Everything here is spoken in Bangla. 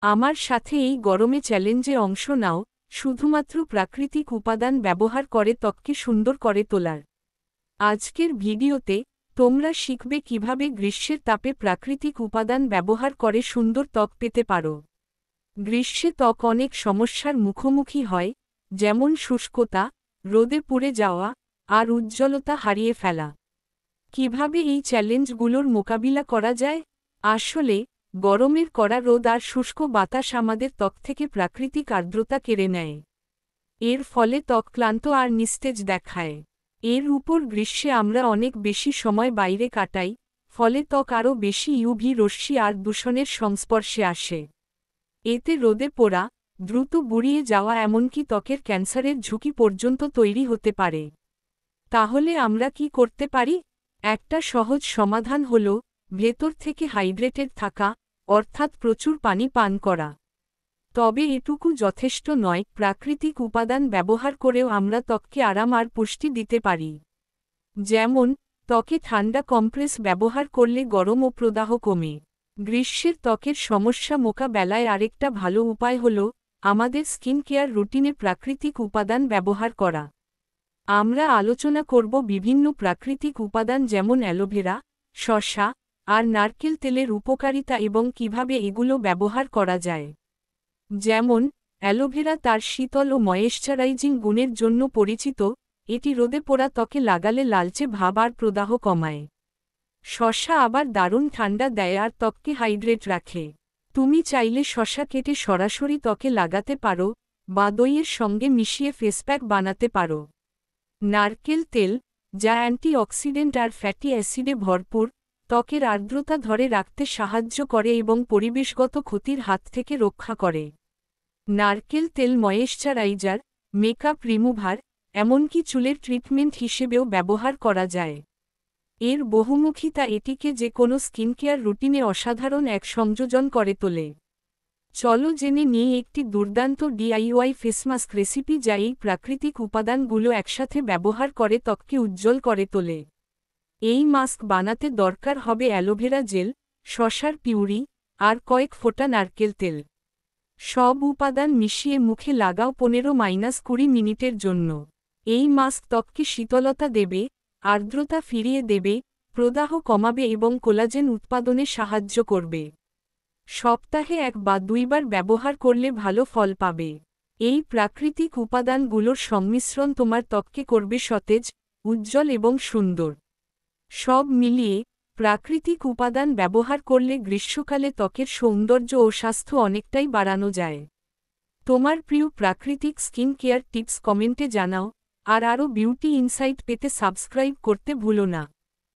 আমার সাথে এই গরমে চ্যালেঞ্জে অংশ নাও, শুধুমাত্র প্রাকৃতিক উপাদান ব্যবহার করে ত্বককে সুন্দর করে তোলার। আজকের ভিডিওতে তোমরা শিখবে কিভাবে গ্রীষ্মের তাপে প্রাকৃতিক উপাদান ব্যবহার করে সুন্দর ত্বক পেতে পারো। গ্রীষ্মে ত্বক অনেক সমস্যার মুখোমুখি হয়, যেমন শুষ্কতা, রোদে পুড়ে যাওয়া, আর উজ্জ্বলতা হারিয়ে ফেলা। কিভাবে এই চ্যালেঞ্জগুলোর মোকাবিলা করা যায়? আসলে গরমের কড়া রোদ আর শুষ্ক বাতাস আমাদের ত্বক থেকে প্রাকৃতিক আর্দ্রতা কেড়ে নেয়। এর ফলে ত্বক ক্লান্ত আর নিস্তেজ দেখায়। এর উপর গ্রীষ্মে আমরা অনেক বেশি সময় বাইরে কাটাই, ফলে ত্বক আরও বেশি ইউভি রশ্মি আর দূষণের সংস্পর্শে আসে। এতে রোদে পোড়া, দ্রুত বুড়িয়ে যাওয়া এমনকি ত্বকের ক্যান্সারের ঝুঁকি পর্যন্ত তৈরি হতে পারে। তাহলে আমরা কি করতে পারি? একটা সহজ সমাধান হল ভেতর থেকে হাইড্রেটেড থাকা, অর্থাৎ প্রচুর পানি পান করা। তবে এটুকু যথেষ্ট নয়, প্রাকৃতিক উপাদান ব্যবহার করেও আমরা ত্বককে আরাম আর পুষ্টি দিতে পারি। যেমন, ত্বকে ঠান্ডা কম্প্রেস ব্যবহার করলে গরম ও প্রদাহ কমে। গ্রীষ্মের ত্বকের সমস্যা মোকাবেলায় আরেকটা ভালো উপায় হল আমাদের স্কিন কেয়ার রুটিনে প্রাকৃতিক উপাদান ব্যবহার করা। আমরা আলোচনা করব বিভিন্ন প্রাকৃতিক উপাদান যেমন অ্যালোভেরা, শসা, আর নারকেল তেলের উপকারিতা এবং কিভাবে এগুলো ব্যবহার করা যায়। যেমন, অ্যালোভেরা তার শীতল ও ময়েশ্চারাইজিং গুণের জন্য পরিচিত, এটি রোদে পোড়া ত্বকে লাগালে লালচে ভাব আর প্রদাহ কমায়। শসা আবার দারুণ ঠান্ডা দেয় আর ত্বককে হাইড্রেট রাখে। তুমি চাইলে শসা কেটে সরাসরি ত্বকে লাগাতে পারো, বা দইয়ের সঙ্গে মিশিয়ে ফেসপ্যাক বানাতে পারো। নারকেল তেল, যা অ্যান্টিঅক্সিডেন্ট আর ফ্যাটি অ্যাসিডে ভরপুর, ত্বকের আর্দ্রতা ধরে রাখতে সাহায্য করে এবং পরিবেশগত ক্ষতির হাত থেকে রক্ষা করে। নারকেল তেল ময়েশ্চারাইজার, মেকআপ রিমুভার, এমনকি চুলের ট্রিটমেন্ট হিসেবেও ব্যবহার করা যায়। এর বহুমুখিতা এটিকে যে কোনো স্কিনকেয়ার রুটিনে অসাধারণ এক সংযোজন করে তোলে। চলো জেনে নিই একটি দুর্দান্ত ডিআইওয়াই ফেসমাস্ক রেসিপি যা এই প্রাকৃতিক উপাদানগুলো একসাথে ব্যবহার করে ত্বককে উজ্জ্বল করে তোলে। এই মাস্ক বানাতে দরকার হবে অ্যালোভেরা জেল, শসার পিউরি, আর কয়েক ফোঁটা নারকেল তেল। সব উপাদান মিশিয়ে মুখে লাগাও 15-20 মিনিটের জন্য। এই মাস্ক ত্বককে শীতলতা দেবে, আর্দ্রতা ফিরিয়ে দেবে, প্রদাহ কমাবে এবং কোলাজেন উৎপাদনে সাহায্য করবে। সপ্তাহে 1 বা 2 বার ব্যবহার করলে ভালো ফল পাবে। এই প্রাকৃতিক উপাদানগুলোর সংমিশ্রণ তোমার ত্বককে করবে সতেজ, উজ্জ্বল এবং সুন্দর। সব মিলিয়ে প্রাকৃতিক উপাদান ব্যবহার করলে গ্রীষ্মকালে ত্বকের সৌন্দর্য ও স্বাস্থ্য অনেকটাই বাড়ানো যায়। তোমার প্রিয় প্রাকৃতিক স্কিন কেয়ার টিপস কমেন্টে জানাও, আর আরও বিউটি ইনসাইট পেতে সাবস্ক্রাইব করতে ভুলো না।